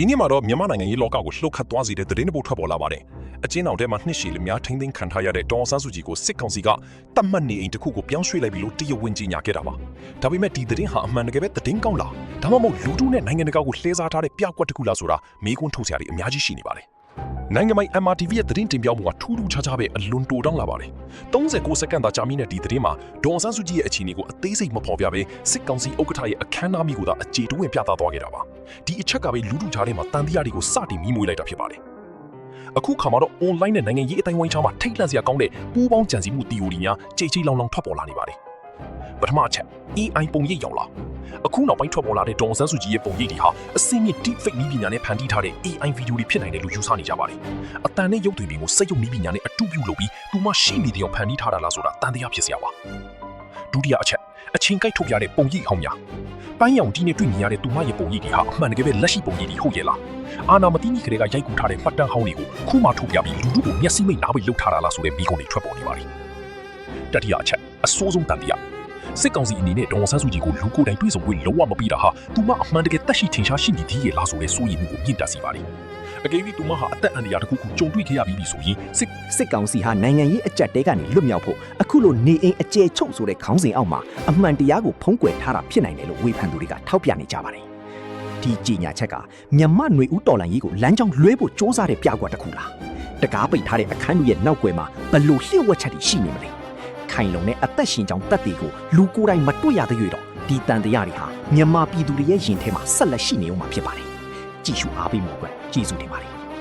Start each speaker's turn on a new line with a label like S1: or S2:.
S1: ဒီနေ့မှာတော့မြန်မာနိုင်ငံရေးလောကကိုလှုပ်ခတ်သွားစေတဲ့သတင်းတွေထွက်ပေါ်လာပါတယ်။အကျဉ်းအောင်ထဲမှာနှစ်ရှည်လများထိန်းသိမ်းခံထားရတဲ့ဒေါ်အောင်ဆန်းစုကြည်ကိုစစ်ကောင်စီကတတ်မှတ်နေအိမ်တစ်ခုကိုပြောင်းရွှေ့လိုက်ပြီးလို့တရားဝင်ကြီးညာခဲ့တာပါ။ဒါပေမဲ့ဒီသတင်းဟာအမှန်တကယ်ပဲသတင်းကောင်းလား။ဒါမှမဟုတ်လူထုနဲ့နိုင်ငံတကာကိုလှည့်စားထားတဲ့ပြကွက်တစ်ခုလားဆိုတာမေးခွန်းထုတ်စရာတွေအများကြီးရှိနေပါတယ်။နိုင်ငံပိုင် MRTV ရဲ့သတင်းတင်ပြမှုကထူးထူးခြားခြားပဲအလွန်တိုတောင်းလာပါတယ်။39စက္ကန့်သာကြာမြင့်တဲ့ဒီသတင်းမှာဒေါ်အောင်ဆန်းစုကြည်ရဲ့အခြေအနေကိုအသေးစိတ်မဖော်ပြဘဲစစ်ကောင်စီဥက္ကဋ္ဌရဲ့အခမ်းအနားမိကိုသာအခြေတိုးဝင်ပြသသွားခဲ့တာပါ။ဒီအချက်ကပဲလူထုကြားထဲမှာတန်တရားတွေကိုစတင်မိမွေးလိုက်တာဖြစ်ပါတယ်။အခုခါမှာတော့ online နဲ့နိုင်ငံရေးအတိုင်းဝိုင်းချားမှာထိတ်လန့်စရာကောင်းတဲ့ပူးပေါင်းကြံစည်မှု theory များကြိတ်လောင်လောင်ထွက်ပေါ်လာနေပါတယ်။ပထမအချက် AI ပုံရိပ်ရောက်လာအခုနောက်ပိုင်းထွက်ပေါ်လာတဲ့ဒေါ်အောင်ဆန်းစုကြည်ရဲ့ပုံရိပ်တွေဟာအစင်းမြင့် deepfake နည်းပညာနဲ့ဖန်တီးထားတဲ့ AI ဗီဒီယိုတွေဖြစ်နိုင်တယ်လို့ယူဆနေကြပါတယ်။အတန်နဲ့ရုပ်သွင်းတွေကိုစက်ရုပ်နည်းပညာနဲ့အတူပြုလုပ်ပြီးသူမှရှိနေတဲ့အဖန်တီးထားတာလားဆိုတာတန်တရားဖြစ်စရာပါ။ဒုတိယအချက်အချင်းကိုက်ထုတ်ပြတဲ့ပုံရိပ်ဟောင်းများပန်းရောင်ကြီးနဲ့တွေ့မြင်ရတဲ့သူမရဲ့ပုံရိပ်တွေဟာအမှန်တကယ်ပဲလက်ရှိပုံရိပ်တွေဟုတ်ရဲ့လားအာနာမတိနီကလေးကရိုက်ကူထားတဲ့မှတ်တမ်းဟောင်းတွေကိုခုမှထုတ်ပြပြီးလူထုကိုမျက်စိမိတ်နားပိတ်လုပ်ထားတာလားဆိုတဲ့မိကုံတွေထွက်ပေါ်နေပါတယ်။တတိယအချက်အစိုးဆုံးတန်တရားစစ်ကောင်စီအနေနဲ့ဒေါ်အောင်ဆန်းစုကြည်ကိုလူကိုယ်တိုင်တွေ့ဆုံခွင့်လုံးဝမပေးတာဟာသူမအမှန်တကယ်တက်ရှိထင်ရှားရှိနေသေးရဲ့လားဆိုတဲ့စိုးရိမ်မှုကိုမြင့်တက်စေပါတယ်။အကယ်၍သူမဟာအသက်အန္တရာယ်တစ်ခုခုကြုံတွေ့ခဲ့ရပြီးဆိုရင်
S2: စစ်ကောင်စီဟာနိုင်ငံရေးအကြက်တဲကနေလွတ်မြောက်ဖို့အခုလိုနေအိမ်အကျယ်ချုပ်ဆိုတဲ့ခေါင်းစဉ်အောက်မှာအမှန်တရားကိုဖုံးကွယ်ထားတာဖြစ်နိုင်တယ်လို့ဝေဖန်သူတွေကထောက်ပြနေကြပါတယ်။ဒီကြေညာချက်ကမြန်မာຫນွေဦးတော်လှန်ရေးကိုလမ်းကြောင်းလွှဲဖို့စ조사တဲ့ပြကွက်တစ်ခုလား။တကားပိတ်ထားတဲ့အခန်းတွေရဲ့နောက်ွယ်မှာဘလို့လျှို့ဝှက်ချက်တွေရှိနေမလဲ။ခိုင်လုံတဲ့အသက်ရှင်ကြောင်းတပ်တွေကိုလူကိုယ်တိုင်မတွေ့ရသေးရတော့ဒီတန်တရားတွေဟာမြန်မာပြည်သူတွေရဲ့ရင်ထဲမှာဆက်လက်ရှိနေအောင်မှာဖြစ်ပါတယ်။ကြည့်ရှုအားပေးမှုအတွက်ကျေးဇူးတင်ပါတယ်